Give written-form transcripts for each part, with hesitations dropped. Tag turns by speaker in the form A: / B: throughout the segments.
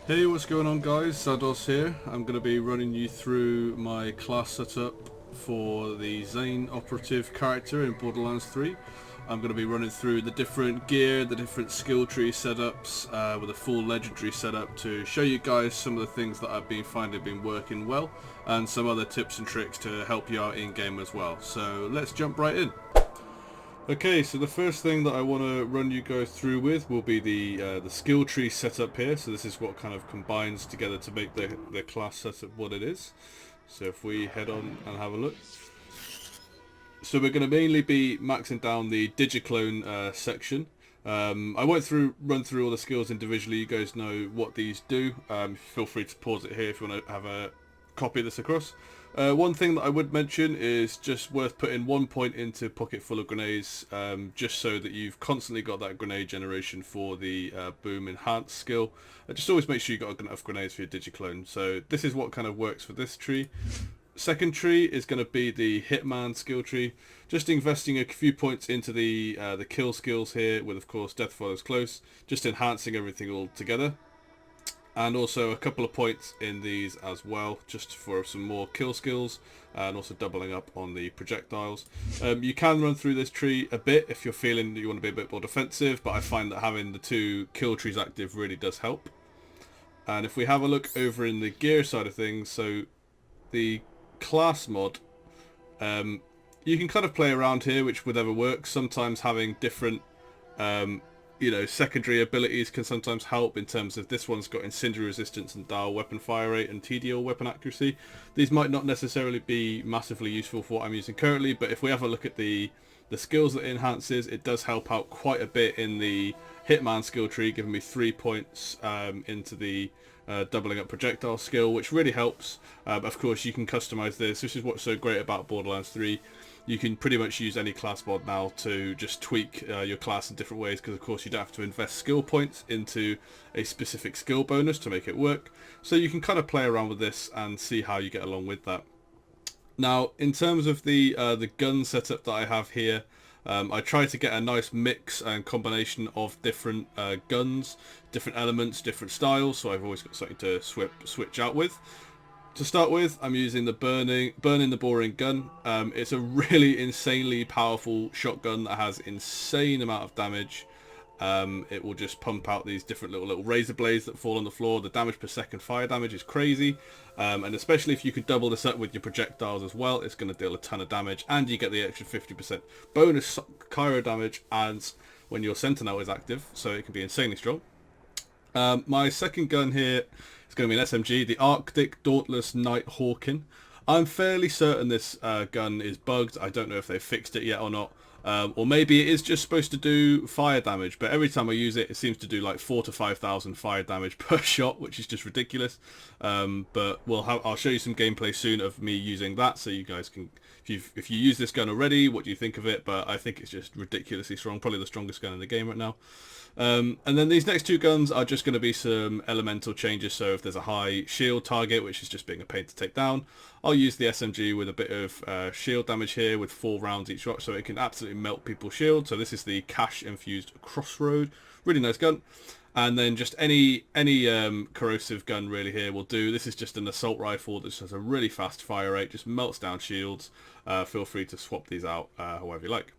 A: Hey, what's going on guys? Zados here. I'm going to be running you through my class setup for the Zane operative character in Borderlands 3. I'm going to be running through the different gear, the different skill tree setups with a full legendary setup to show you guys some of the things that I've been finding been working well and some other tips and tricks to help you out in game as well. So let's jump right in. Okay, so the first thing that I want to run you guys through with will be the skill tree setup here. So this is what kind of combines together to make the class setup what it is. So if we head on and have a look. So we're going to mainly be maxing down the Digiclone section. I won't run through all the skills individually. You guys know what these do. Feel free to pause it here if you want to have a copy of this across. One thing that I would mention is just worth putting 1 point into pocket full of grenades, just so that you've constantly got that grenade generation for the boom enhance skill. Just always make sure you've got enough grenades for your Digiclone. So this is what kind of works for this tree. Second tree is going to be the Hitman skill tree. Just investing a few points into the kill skills here, with of course Death Follows Close, just enhancing everything all together. And also a couple of points in these as well, just for some more kill skills, and also doubling up on the projectiles. You can run through this tree a bit if you're feeling that you want to be a bit more defensive, but I find that having the two kill trees active really does help. And if we have a look over in the gear side of things, so the class mod, you can kind of play around here, which whatever works. Sometimes having different secondary abilities can sometimes help. In terms of this one's got incendiary resistance and dial weapon fire rate and TDL weapon accuracy. These might not necessarily be massively useful for what I'm using currently, but if we have a look at the skills that it enhances, it does help out quite a bit in the Hitman skill tree, giving me 3 points into the doubling up projectile skill, which really helps. Of course, you can customize this. This is what's so great about Borderlands 3. You can pretty much use any class mod now to just tweak your class in different ways, because of course you don't have to invest skill points into a specific skill bonus to make it work. So you can kind of play around with this and see how you get along with that. Now, in terms of the gun setup that I have here, I try to get a nice mix and combination of different guns, different elements, different styles, so I've always got something to switch out with. To start with, I'm using the burning the boring gun. It's a really insanely powerful shotgun that has insane amount of damage. It will just pump out these different little razor blades that fall on the floor. The damage per second fire damage is crazy, and especially if you could double this up with your projectiles as well, it's going to deal a ton of damage, and you get the extra 50% bonus Cairo damage as when your Sentinel is active, so it can be insanely strong. My second gun here is going to be an SMG, the Arctic Dauntless Night Hawkin. I'm fairly certain this gun is bugged. I don't know if they've fixed it yet or not. Or maybe it is just supposed to do fire damage, but every time I use it, it seems to do like 4,000 to 5,000 fire damage per shot, which is just ridiculous. But I'll show you some gameplay soon of me using that, so you guys can, if you use this gun already, what do you think of it? But I think it's just ridiculously strong, probably the strongest gun in the game right now. And then these next two guns are just going to be some elemental changes. So if there's a high shield target, which is just being a pain to take down, I'll use the SMG with a bit of shield damage here with 4 rounds each shot, so it can absolutely melt people's shield. So this is the Cash Infused Crossroad, really nice gun. And then just any corrosive gun really here will do. This is just an assault rifle that just has a really fast fire rate, just melts down shields. Feel free to swap these out however you like.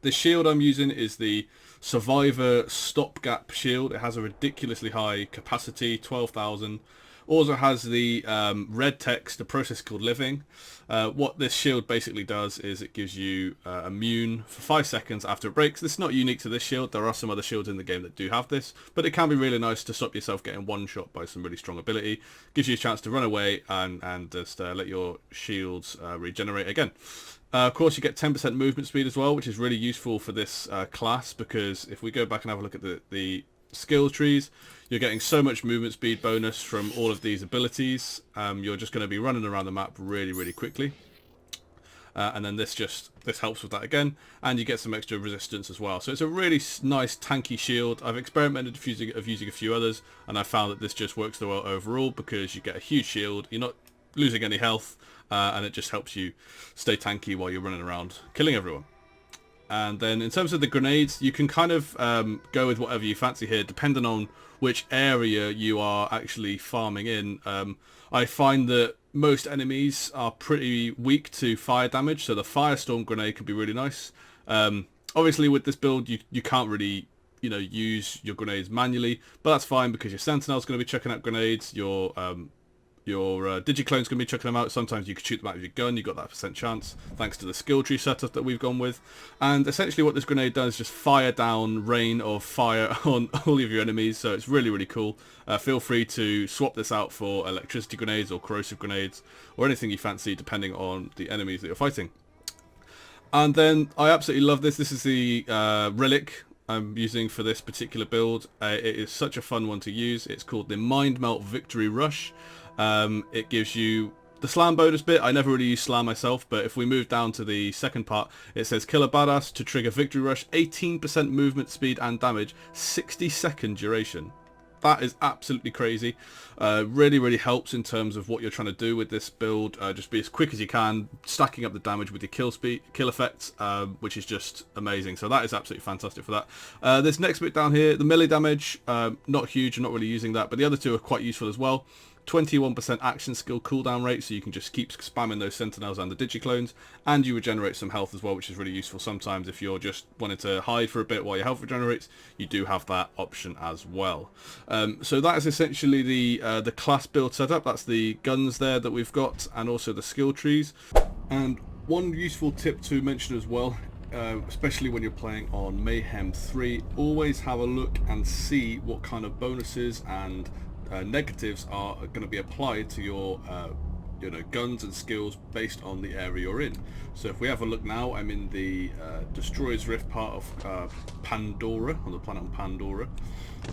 A: The shield I'm using is the Survivor Stopgap shield. It has a ridiculously high capacity, 12,000. Also has the red text, a process called living. What this shield basically does is it gives you immune for 5 seconds after it breaks. This is not unique to this shield. There are some other shields in the game that do have this, but it can be really nice to stop yourself getting one shot by some really strong ability. Gives you a chance to run away and just let your shields regenerate again. Of course, you get 10% movement speed as well, which is really useful for this class, because if we go back and have a look at the skill trees, you're getting so much movement speed bonus from all of these abilities. You're just going to be running around the map really quickly. And then this helps with that again, and you get some extra resistance as well. So it's a really nice tanky shield. I've experimented of using a few others, and I found that this just works the well overall, because you get a huge shield, you're not losing any health, and it just helps you stay tanky while you're running around killing everyone. And then in terms of the grenades, you can kind of go with whatever you fancy here, depending on which area you are actually farming in. I find that most enemies are pretty weak to fire damage, so the firestorm grenade can be really nice. Obviously with this build you can't really use your grenades manually, but that's fine because your sentinel's going to be chucking out grenades, your digiclone's going to be chucking them out. Sometimes you can shoot them out with your gun, you've got that % chance thanks to the skill tree setup that we've gone with. And essentially what this grenade does is just fire down rain of fire on all of your enemies, so it's really, really cool. Feel free to swap this out for electricity grenades or corrosive grenades or anything you fancy depending on the enemies that you're fighting. And then I absolutely love this. This is the relic I'm using for this particular build. It is such a fun one to use. It's called the Mind Melt Victory Rush. It gives you the slam bonus bit. I never really use slam myself, but if we move down to the second part, it says kill a badass to trigger victory rush, 18% movement speed and damage, 60-second duration. That is absolutely crazy. Really, really helps in terms of what you're trying to do with this build. Just be as quick as you can, stacking up the damage with your kill effects, which is just amazing. So that is absolutely fantastic for that. This next bit down here, the melee damage, not huge, I'm not really using that, but the other two are quite useful as well. 21% action skill cooldown rate, so you can just keep spamming those sentinels and the digiclones, and you regenerate some health as well, which is really useful sometimes if you're just wanting to hide for a bit while your health regenerates. You do have that option as well. So that is essentially the class build setup. That's the guns there that we've got, and also the skill trees. And one useful tip to mention as well, especially when you're playing on Mayhem 3, always have a look and see what kind of bonuses and negatives are going to be applied to your guns and skills based on the area you're in. So if we have a look now, I'm in the Destroyer's Rift part of Pandora, on the planet on Pandora.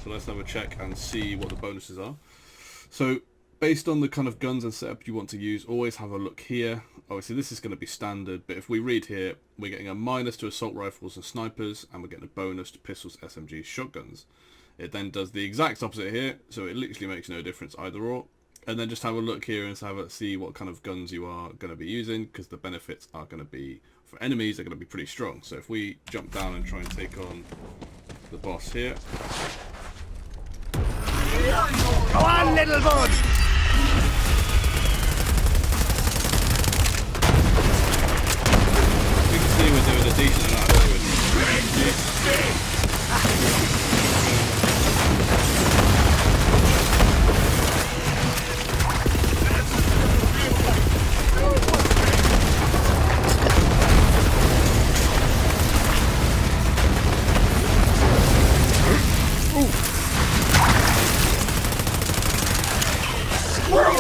A: So let's have a check and see what the bonuses are. So based on the kind of guns and setup you want to use, always have a look here. Obviously this is going to be standard, but if we read here, we're getting a minus to assault rifles and snipers, and we're getting a bonus to pistols, SMGs, shotguns. It then does the exact opposite here, so it literally makes no difference either or. And then just have a look here and see what kind of guns you are going to be using, because the benefits are going to be, for enemies, are going to be pretty strong. So if we jump down and try and take on the boss here.
B: Go on, little bud!
A: You can see we're doing a decent amount of damage.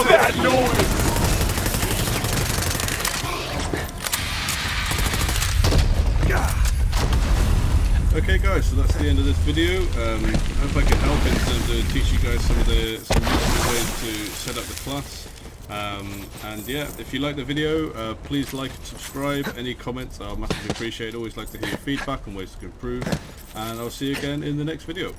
B: That noise!
A: Okay guys, so that's the end of this video. I hope I can help in terms of teach you guys some useful ways to set up the class. And yeah, if you like the video, please like and subscribe. Any comments are massively appreciated. Always like to hear your feedback and ways to improve. And I'll see you again in the next video.